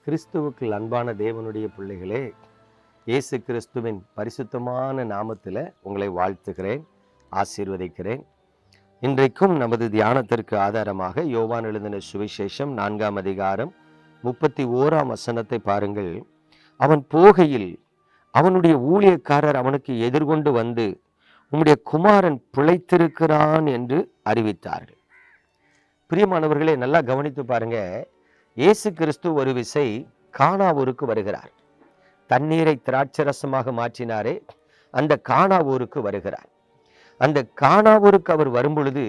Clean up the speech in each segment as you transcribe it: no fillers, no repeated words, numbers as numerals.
கிறிஸ்துவுக்குள் அன்பான தேவனுடைய பிள்ளைகளே, இயேசு கிறிஸ்துவின் பரிசுத்தமான நாமத்தில் உங்களை வாழ்த்துகிறேன், ஆசீர்வதிக்கிறேன். இன்றைக்கும் நமது தியானத்திற்கு ஆதாரமாக யோவான் எழுதின சுவிசேஷம் 4ஆம் அதிகாரம் 31ஆம் வசனத்தை பாருங்கள். அவன் போகையில் அவனுடைய ஊழியக்காரர் அவனுக்கு எதிர்கொண்டு வந்து, உம்முடைய குமாரன் பிழைத்திருக்கிறான் என்று அறிவித்தார்கள். பிரியமானவர்களே, நல்லா கவனித்து பாருங்க. இயேசு கிறிஸ்து ஒரு விசை கானா ஊருக்கு வருகிறார். தண்ணீரை திராட்சரசமாக மாற்றினாரே, அந்த கானா ஊருக்கு வருகிறார். அந்த கானா ஊருக்கு அவர் வரும்பொழுது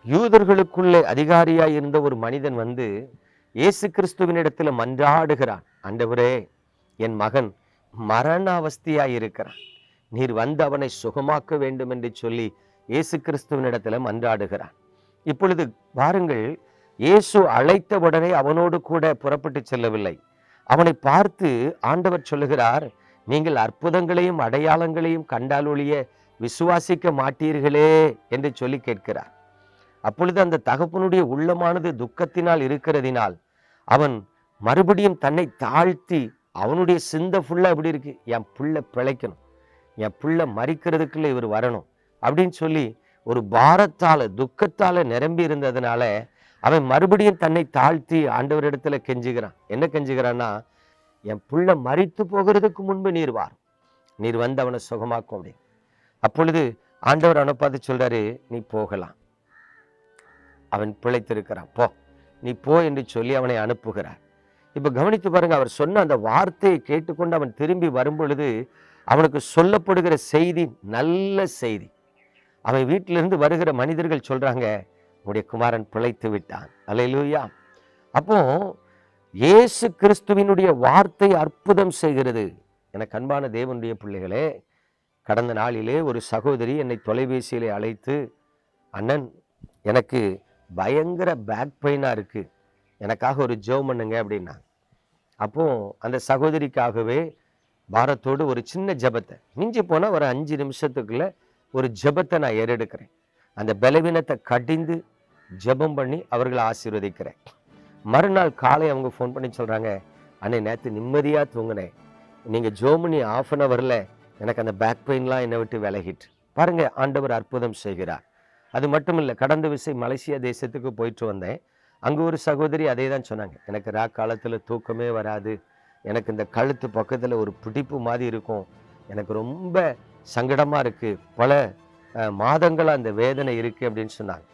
யூதர்களுக்குள்ளே அதிகாரியாய் இருந்த ஒரு மனிதன் வந்து இயேசு கிறிஸ்துவினிடத்தில் மன்றாடுகிறான். ஆண்டவரே, என் மகன் மரண அவஸ்தையாய் இருக்கிறான், நீர் வந்து அவனை சுகமாக்க வேண்டும் என்று சொல்லி இயேசு கிறிஸ்துவினிடத்தில் மன்றாடுகிறான். இப்பொழுது பாருங்கள், இயேசு அழைத்தவுடனே அவனோடு கூட புறப்பட்டு செல்லவில்லை. அவனை பார்த்து ஆண்டவர் சொல்லுகிறார், நீங்கள் அற்புதங்களையும் அடையாளங்களையும் கண்டால் ஒழிய விசுவாசிக்க மாட்டீர்களே என்று சொல்லி கேட்கிறார். அப்பொழுது அந்த தகப்பனுடைய உள்ளமானது துக்கத்தினால் இருக்கிறதினால் அவன் மறுபடியும் தன்னை தாழ்த்தி, அவனுடைய சிந்தை ஃபுல்லா எப்படி இருக்கு, என் பிள்ளை பிழைக்கணும், என் பிள்ளை மறிக்கிறதுக்குள்ள இவர் வரணும் அப்படின்னு சொல்லி ஒரு பாரத்தால துக்கத்தால நிரம்பி இருந்ததுனால அவன் மறுபடியும் தன்னை தாழ்த்தி ஆண்டவரிடத்துல கெஞ்சுகிறான். என்ன கெஞ்சுகிறான்னா, என் பிள்ளை மரித்து போகிறதுக்கு முன்பு நீர் வார், நீர் வந்து அவனை சுகமாக்கும் அப்படி. அப்பொழுது ஆண்டவர் அவனை பார்த்து சொல்றாரு, நீ போகலாம், அவன் பிழைத்திருக்கிறான், போ, நீ போ என்று சொல்லி அவனை அனுப்புகிறார். இப்ப கவனித்து பாருங்க, அவர் சொன்ன அந்த வார்த்தையை கேட்டுக்கொண்டு அவன் திரும்பி வரும்பொழுது அவனுக்கு சொல்லப்படுகிற செய்தி நல்ல செய்தி. அவன் வீட்டிலிருந்து வருகிற மனிதர்கள் சொல்றாங்க, உடைய குமாரன் பிழைத்து விட்டான். அல்லேலூயா. அப்போ இயேசு கிறிஸ்துவினுடைய வார்த்தை அற்புதம் செய்கிறது. எனக்கு அன்பான தேவனுடைய பிள்ளைகளே, கடந்த நாளிலே ஒரு சகோதரி என்னை தொலைபேசியிலே அழைத்து, அண்ணன், எனக்கு பயங்கர பேக் பெயினா இருக்கு, எனக்காக ஒரு ஜெபம் பண்ணுங்க அப்படின்னா. அப்போ அந்த சகோதரிக்காகவே பாரத்தோடு ஒரு சின்ன ஜெபத்தை, மிஞ்சி போனா ஒரு 5 நிமிஷத்துக்குள்ள ஒரு ஜெபத்தை நான் ஏறெடுக்கிறேன். அந்த பலவீனத்தை கடிந்து ஜெபம் பண்ணி அவர்களை ஆசீர்வதிக்கிறேன். மறுநாள் காலை அவங்க ஃபோன் பண்ணி சொல்றாங்க, அண்ணே, நேற்று நிம்மதியாக தூங்கினேன், நீங்கள் ஜோமனி 1/2 hourல எனக்கு அந்த பேக் பெயின்லாம் என்னை விட்டு விலகிட்டு. பாருங்க, ஆண்டவர் அற்புதம் செய்கிறார். அது மட்டும் இல்லை, கடந்த விசை மலேசியா தேசத்துக்கு போயிட்டு வந்தேன். அங்கே ஒரு சகோதரி அதே தான் சொன்னாங்க, எனக்கு காலத்தில் தூக்கமே வராது, எனக்கு இந்த கழுத்து பக்கத்தில் ஒரு பிடிப்பு மாதிரி இருக்கும், எனக்கு ரொம்ப சங்கடமாக இருக்குது, பல மாதங்களாக அந்த வேதனை இருக்குது அப்படின்னு சொன்னாங்க.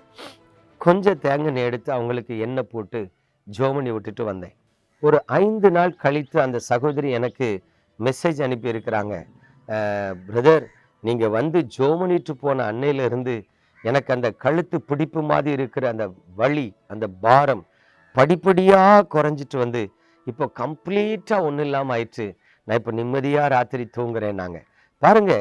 கொஞ்சம் தேங்காய் எடுத்து அவங்களுக்கு எண்ணெய் போட்டு ஜோமனி விட்டுட்டு வந்தேன். ஒரு 5 நாள் கழித்து அந்த சகோதரி எனக்கு மெசேஜ் அனுப்பி இருக்கிறாங்க, பிரதர், நீங்கள் வந்து ஜோமனிட்டு போன அன்னையிலிருந்து எனக்கு அந்த கழுத்து பிடிப்பு மாதிரி இருக்கிற அந்த வலி, அந்த பாரம் படிப்படியாக குறைஞ்சிட்டு வந்து இப்போ கம்ப்ளீட்டாக ஒன்றும் இல்லாமல் ஆயிடுச்சு, நான் இப்போ நிம்மதியாக ராத்திரி தூங்குறேன். நாங்கள் பாருங்க,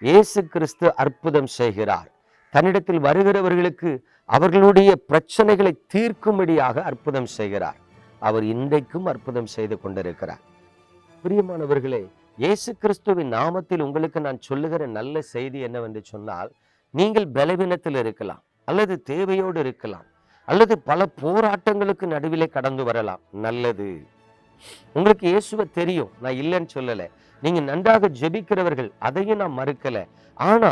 இயேசு கிறிஸ்து அற்புதம் செய்கிறார். தன்னிடத்தில் வருகிறவர்களுக்கு அவர்களுடைய பிரச்சனைகளை தீர்க்கும்படியாக அற்புதம் செய்கிறார். அவர் இன்றைக்கும் அற்புதம் செய்து கொண்டிருக்கிறார். பிரியமானவர்களே, இயேசு கிறிஸ்துவின் நாமத்தில் உங்களுக்கு நான் சொல்லுகிற நல்ல செய்தி என்னவென்று சொன்னால், நீங்கள் பலவீனத்தில் இருக்கலாம், அல்லது தேவையோடு இருக்கலாம், அல்லது பல போராட்டங்களுக்கு நடுவிலே கடந்து வரலாம். நல்லது, உங்களுக்கு இயேசுவை தெரியும், நான் இல்லைன்னு சொல்லலை, நீங்க நன்றாக ஜெபிக்கிறவர்கள், அதையும் நான் மறுக்கல. ஆனா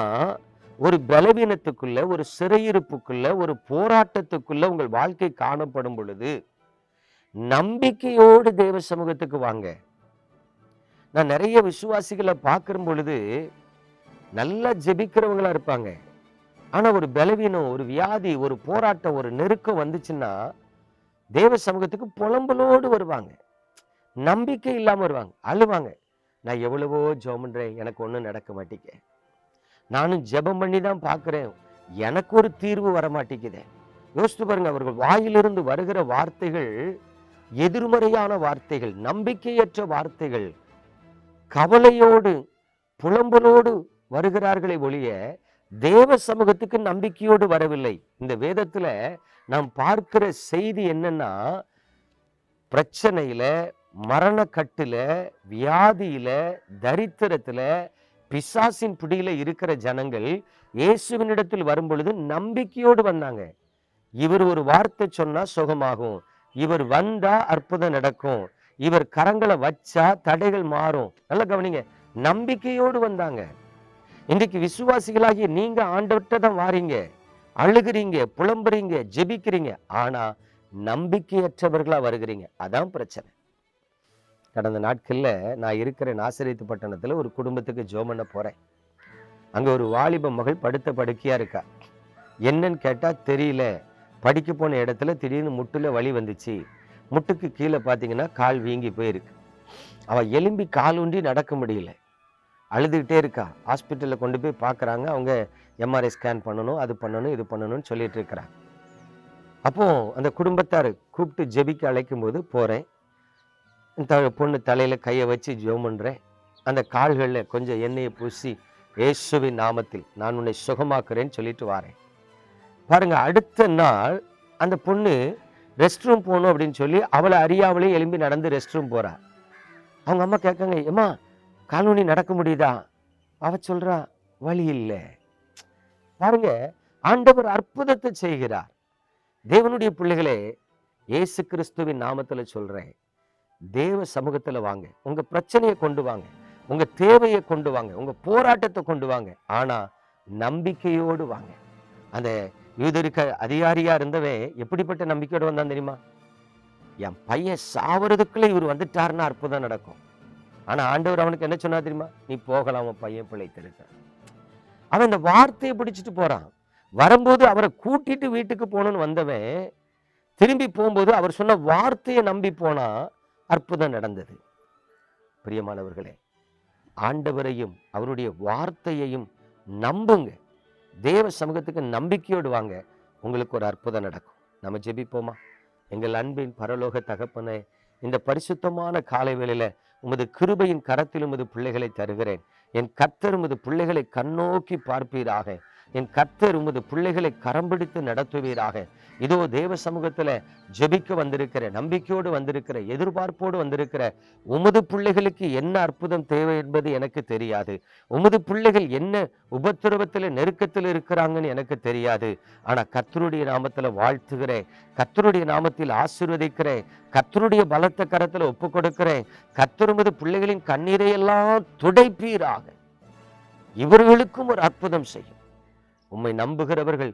ஒரு பலவீனத்துக்குள்ள, ஒரு சிறையிருப்புக்குள்ள, ஒரு போராட்டத்துக்குள்ள உங்கள் வாழ்க்கை காணப்படும் பொழுது நம்பிக்கையோடு தேவ சமூகத்துக்கு வாங்க. நான் நிறைய விசுவாசிகளை பார்க்கும் பொழுது நல்லா ஜெபிக்கிறவங்களா இருப்பாங்க, ஆனா ஒரு பலவீனம், ஒரு வியாதி, ஒரு போராட்டம், ஒரு நெருக்கம் வந்துச்சுன்னா தேவ சமூகத்துக்கு புலம்பலோடு வருவாங்க, நம்பிக்கை இல்லாம வருவாங்க, அழுவாங்க. நான் எவ்வளவோ ஜெபம் பண்றேன், எனக்கு ஒன்றும் நடக்க மாட்டேங்க, நானும் ஜெபம் பண்ணி தான் பார்க்குறேன், எனக்கு ஒரு தீர்வு வர மாட்டேங்குது. யோசித்து பாருங்க, அவர்கள் வாயிலிருந்து வருகிற வார்த்தைகள் எதிர்மறையான வார்த்தைகள், நம்பிக்கையற்ற வார்த்தைகள், கவலையோடு புலம்பலோடு வருகிறார்களே ஒழிய தேவ சமூகத்துக்கு நம்பிக்கையோடு வரவில்லை. இந்த வேதத்துல நாம் பார்க்கிற செய்தி என்னன்னா, பிரச்சனையில, மரணக்கட்டுல, வியாதியில, தரித்திரத்துல, பிசாசின் பிடியில இருக்கிற ஜனங்கள் இயேசுவினிடத்தில் வரும் பொழுது நம்பிக்கையோடு வந்தாங்க. இவர் ஒரு வார்த்தை சொன்னா சுகமாகும், இவர் வந்தா அற்புதம் நடக்கும், இவர் கரங்களை வச்சா தடைகள் மாறும். நல்லா கவனிங்க, நம்பிக்கையோடு வந்தாங்க. இன்றைக்கு விசுவாசிகளாகி நீங்க ஆண்டவர்கிட்ட தான் வாரீங்க, அழுகிறீங்க, புலம்புறீங்க, ஜெபிக்கிறீங்க, ஆனா நம்பிக்கையற்றவர்களா வருகிறீங்க. அதான் பிரச்சனை. கடந்த நாட்கள்ல நான் இருக்கிற நாசரேத்து பட்டணத்துல ஒரு குடும்பத்துக்கு ஜெபம் பண்ண போறேன். அங்க ஒரு வாலிப மகள் படுத்த படுக்கையா இருக்கா. என்னன்னு கேட்டா தெரியல. படிக்க போன இடத்துல திடீர்னு முட்டுல வலி வந்துச்சு. முட்டுக்கு கீழே பார்த்தீங்கன்னா கால் வீங்கி போயிருக்கு. அவ எலும்பி கால் ஊன்றி நடக்க முடியல, அழுதுகிட்டே இருக்கா. ஹாஸ்பிட்டல்ல கொண்டு போய் பார்க்குறாங்க. அவங்க எம்ஆர்ஐ ஸ்கேன் பண்ணணும், அது பண்ணணும், இது பண்ணணும்னு சொல்லிட்டு இருக்கிறாங்க. அப்போ அந்த குடும்பத்தார் கூப்பிட்டு ஜெபிக்க அழைக்கும் போது போறேன். பொண்ணு தலையில கையை வச்சு ஜெபம் பண்றேன். அந்த கால்களில் கொஞ்சம் எண்ணெயை பூசி, இயேசுவின் நாமத்தில் நான் உன்னை சுகமாக்குறேன்னு சொல்லிட்டு வாரேன். பாருங்க, அடுத்த நாள் அந்த பொண்ணு ரெஸ்ட் ரூம் போகணும் அப்படின்னு சொல்லி அவளை அறியாமலே எழும்பி நடந்து ரெஸ்ட் ரூம் போறா. அவங்க அம்மா கேட்காங்க, ஏம்மா காலூனி நடக்க முடியுதா? அவ சொல்றா, வழி இல்லை. பாருங்க, ஆண்டவர் அற்புதத்தை செய்கிறார். தேவனுடைய பிள்ளைகளே, இயேசு கிறிஸ்துவின் நாமத்துல சொல்றேன், தேவ சமூகத்துல வாங்க. உங்க பிரச்சனையை கொண்டு வாங்க, உங்க தேவையை கொண்டு வாங்க, உங்க போராட்டத்தை கொண்டு வாங்க. ஆனா நம்பிக்கையோடு வாங்க. அந்த யூதருக்கு அதிகாரியா இருந்தவன் எப்படிப்பட்ட நம்பிக்கையோடு வந்தான் தெரியுமா? என் பையன் சாவறதுக்குள்ள இவர் வந்துட்டாருன்னா அற்புதம் நடக்கும். ஆனா ஆண்டவர் அவனுக்கு என்ன சொன்னா தெரியுமா? நீ போகலாம், உன் பையன் பிழைத்திருக்க. அவன் இந்த வார்த்தையை பிடிச்சிட்டு போறான். வரும்போது அவரை கூட்டிட்டு வீட்டுக்கு போகணும்னு வந்தவன் திரும்பி போகும்போது அவர் சொன்ன வார்த்தையை நம்பி போனா அற்புதம் நடந்தது. பிரியமானவர்களே, ஆண்டவரையும் அவருடைய வார்த்தையையும் நம்புங்க. தேவ சமூகத்துக்கு நம்பிக்கையோடு வாங்க, உங்களுக்கு ஒரு அற்புதம் நடக்கும். நம்ம ஜெபிப்போமா? எங்கள் அன்பின் பரலோக தகப்பனே, இந்த பரிசுத்தமான காலை வேளையில உமது கிருபையின் கரத்தில் உமது பிள்ளைகளை தருகிறேன். என் கர்த்தர் உமது பிள்ளைகளை கண்ணோக்கி பார்ப்பீராக. என் கர்த்தர் உமது பிள்ளைகளை கரம் பிடித்து நடத்துவீராக. இதோ தேவ சமூகத்துல ஜெபிக்க வந்திருக்கிற, நம்பிக்கையோடு வந்திருக்கிற, எதிர்பார்ப்போடு வந்திருக்கிற உமது பிள்ளைகளுக்கு என்ன அற்புதம் தேவை என்பது எனக்கு தெரியாது. உமது பிள்ளைகள் என்ன உபத்திரவத்தில் நெருக்கத்தில் இருக்கிறாங்கன்னு எனக்கு தெரியாது. ஆனா கர்த்தருடைய நாமத்துல வாழ்த்துகிறேன், கர்த்தருடைய நாமத்தில் ஆசீர்வதிக்கிறேன், கர்த்தருடைய பலத்த கரத்துல ஒப்பு கொடுக்கிறேன். கர்த்தர் உமது பிள்ளைகளின் கண்ணீரை எல்லாம் துடைப்பீராக. இவர்களுக்கும் ஒரு அற்புதம் செய்யும். உம்மை நம்புகிறவர்கள்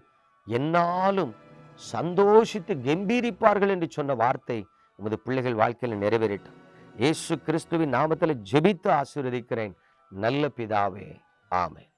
என்னாலும் சந்தோஷித்து கம்பீரிப்பார்கள் என்று சொன்ன வார்த்தை உமது பிள்ளைகள் வாழ்க்கையில் நிறைவேறட்டும். இயேசு கிறிஸ்துவின் நாமத்தில் ஜெபித்து ஆசீர்வதிக்கிறேன் நல்ல பிதாவே, ஆமென்.